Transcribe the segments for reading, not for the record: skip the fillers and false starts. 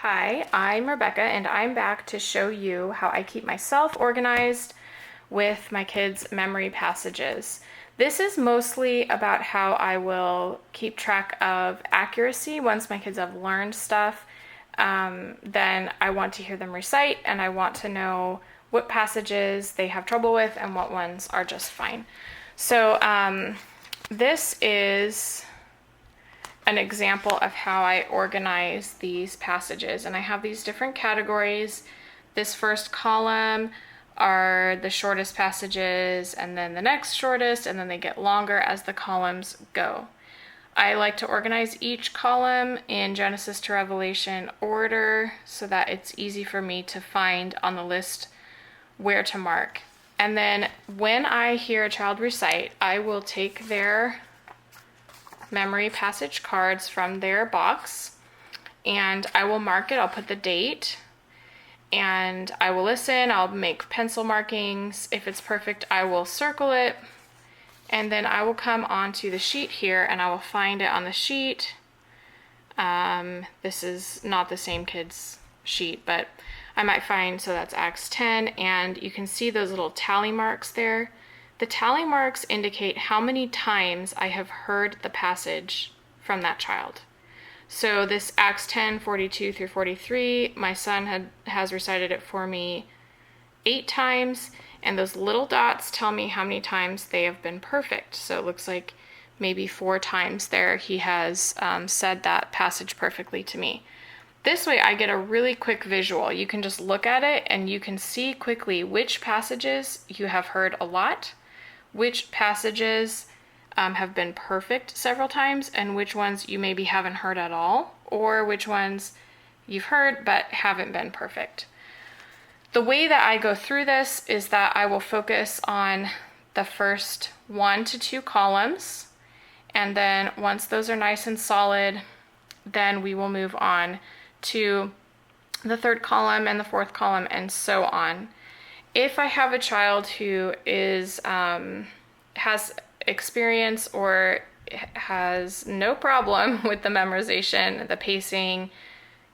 Hi, I'm Rebecca, and I'm back to show you how I keep myself organized with my kids' memory passages. This is mostly about how I will keep track of accuracy once my kids have learned stuff. Then I want to hear them recite, and I want to know what passages they have trouble with and what ones are just fine. So, this is an example of how I organize these passages. And I have these different categories. This first column are the shortest passages, and then the next shortest, and then they get longer as the columns go. I like to organize each column in Genesis to Revelation order so that it's easy for me to find on the list where to mark. And then when I hear a child recite, I will take their memory passage cards from their box and I will mark it. I'll put the date and I will listen. I'll make pencil markings. If it's perfect, I will circle it, and then I will come onto the sheet here and I will find it on the sheet. This is not the same kid's sheet, but I might find, so that's Acts 10, and you can see those little tally marks there. The tally marks indicate how many times I have heard the passage from that child. So this Acts 10, 42 through 43, my son has recited it for me 8 times, and those little dots tell me how many times they have been perfect. So it looks like maybe 4 times there he has said that passage perfectly to me. This way I get a really quick visual. You can just look at it and you can see quickly which passages you have heard a lot, which passages have been perfect several times, and which ones you maybe haven't heard at all, or which ones you've heard but haven't been perfect. The way that I go through this is that I will focus on the first 1 to 2 columns, and then once those are nice and solid, then we will move on to the 3rd column and the 4th column and so on. If I have a child who is has experience or has no problem with the memorization, the pacing,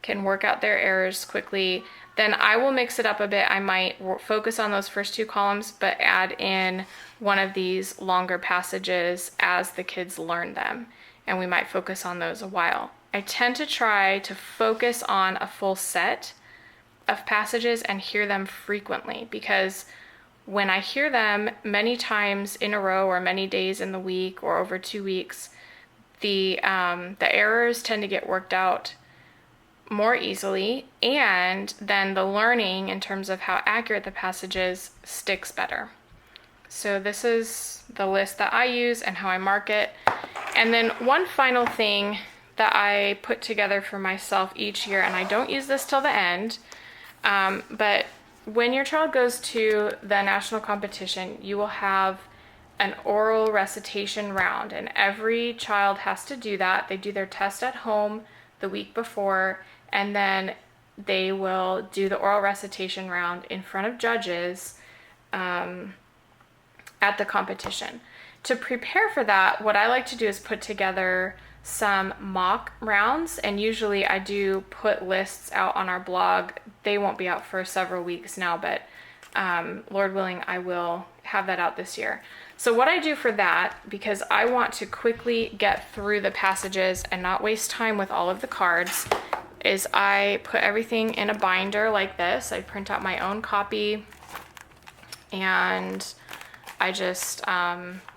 can work out their errors quickly, then I will mix it up a bit. I might focus on those first 2 columns, but add in one of these longer passages as the kids learn them, and we might focus on those a while. I tend to try to focus on a full set of passages and hear them frequently, because when I hear them many times in a row or many days in the week or over 2 weeks, the errors tend to get worked out more easily, and then the learning in terms of how accurate the passage is sticks better. So this is the list that I use and how I mark it. And then one final thing that I put together for myself each year, and I don't use this till the end, but when your child goes to the national competition, you will have an oral recitation round, and every child has to do that. They do their test at home the week before, and then they will do the oral recitation round in front of judges at the competition. To prepare for that, what I like to do is put together some mock rounds, and usually I do put lists out on our blog. They won't be out for several weeks now, but Lord willing, I will have that out this year. So what I do for that, because I want to quickly get through the passages and not waste time with all of the cards, is I put everything in a binder like this. I print out my own copy, and I just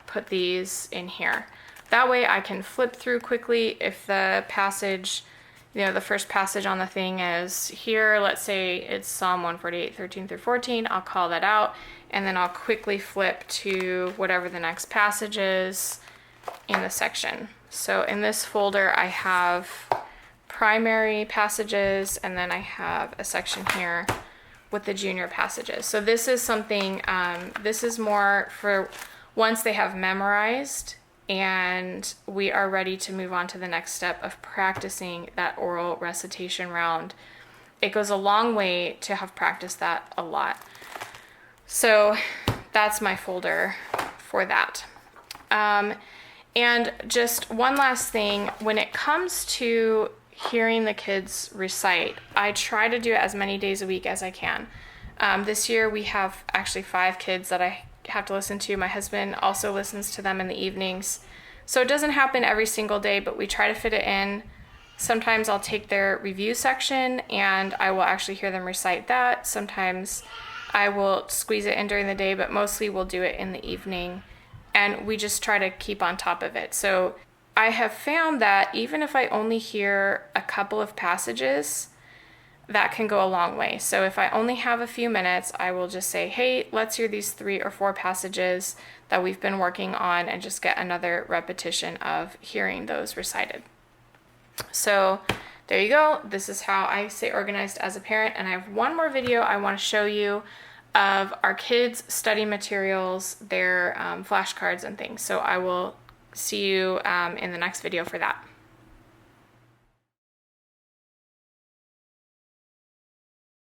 put these in here. That way I can flip through quickly. If the passage, the first passage on the thing is here, let's say it's Psalm 148, 13 through 14, I'll call that out, and then I'll quickly flip to whatever the next passage is in the section. So in this folder, I have primary passages, and then I have a section here with the junior passages. So this is something, this is more for once they have memorized and we are ready to move on to the next step of practicing that oral recitation round. It goes a long way to have practiced that a lot. So that's my folder for that. And just one last thing, when it comes to hearing the kids recite. I try to do it as many days a week as I can. This year we have actually 5 kids that I have to listen to. My husband also listens to them in the evenings. So it doesn't happen every single day, but we try to fit it in. Sometimes I'll take their review section and I will actually hear them recite that. Sometimes I will squeeze it in during the day, but mostly we'll do it in the evening. And we just try to keep on top of it. So I have found that even if I only hear a couple of passages, that can go a long way. So if I only have a few minutes, I will just say, hey, let's hear these 3 or 4 passages that we've been working on and just get another repetition of hearing those recited. So there you go. This is how I stay organized as a parent. And I have one more video I want to show you of our kids' study materials, their flashcards and things. So I will see you in the next video for that.